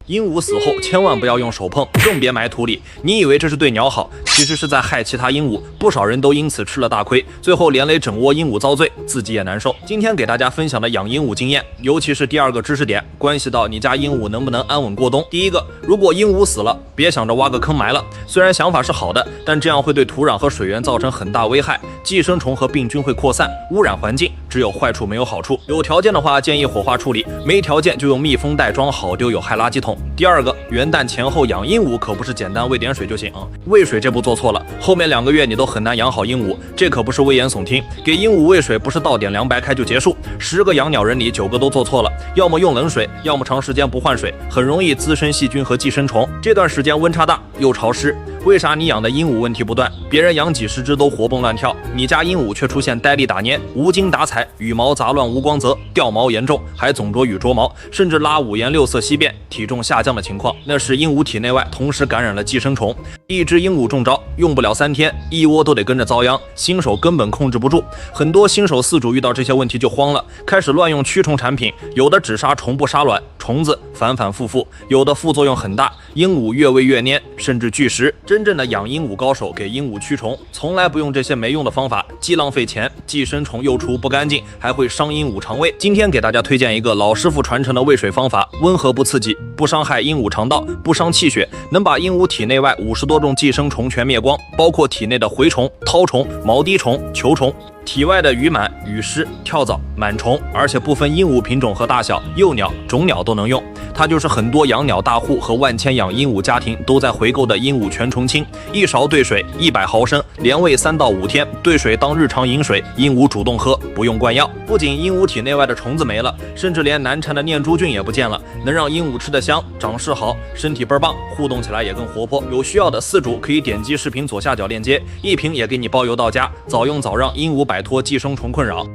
鹦鹉死后千万不要用手碰，更别埋土里。你以为这是对鸟好，其实是在害其他鹦鹉，不少人都因此吃了大亏，最后连累整窝鹦鹉遭罪，自己也难受。今天给大家分享的养鹦鹉经验，尤其是第二个知识点，关系到你家鹦鹉能不能安稳过冬。第一个，如果鹦鹉死了，别想着挖个坑埋了，虽然想法是好的，但这样会对土壤和水源造成很大危害，寄生虫和病菌会扩散，污染环境，只有坏处没有好处。有条件的话，建议火化处理；没条件就用密封袋装好，丢有害垃圾桶。第二个，元旦前后养鹦鹉可不是简单喂点水就行，喂水这步做错了，后面2个月你都很难养好鹦鹉，这可不是危言耸听。给鹦鹉喂水不是倒点凉白开就结束，10个养鸟人里9个都做错了，要么用冷水，要么长时间不换水，很容易滋生细菌和寄生虫。这段时间温差大又潮湿，为啥你养的鹦鹉问题不断？别人养几十只都活蹦乱跳，你家鹦鹉却出现呆立打蔫、无精打采、羽毛杂乱无光泽、掉毛严重，还总着羽啄毛，甚至拉5颜6色稀便、体重下降的情况，那是鹦鹉体内外同时感染了寄生虫。一只鹦鹉中招，用不了3天，一窝都得跟着遭殃，新手根本控制不住。很多新手饲主遇到这些问题就慌了，开始乱用驱虫产品，有的只杀虫不杀卵，虫子反反复复，有的副作用很大，鹦鹉越喂越蔫，甚至拒食。真正的养鹦鹉高手给鹦鹉驱虫，从来不用这些没用的方法，既浪费钱，寄生虫又除不干净，还会伤鹦鹉肠胃。今天给大家推荐一个老师傅传承的喂水方法，温和不刺激，不伤害鹦鹉肠道，不伤气血，能把鹦鹉体内外50多种寄生虫全灭光，包括体内的蛔虫、绦虫、毛滴虫、球虫，体外的羽螨、羽虱、跳蚤、螨虫，而且不分鹦鹉品种和大小，幼鸟、种鸟都能用。它就是很多养鸟大户和万千养鹦鹉家庭都在回购的鹦鹉全虫清，1勺兑水100毫升，连喂3到5天，兑水当日常饮水，鹦鹉主动喝，不用灌药。不仅鹦鹉体内外的虫子没了，甚至连难缠的念珠菌也不见了，能让鹦鹉吃得香，长势好，身体倍儿棒，互动起来也更活泼。有需要的饲主可以点击视频左下角链接，1瓶也给你包邮到家，早用早让鹦鹉摆脱寄生虫困扰。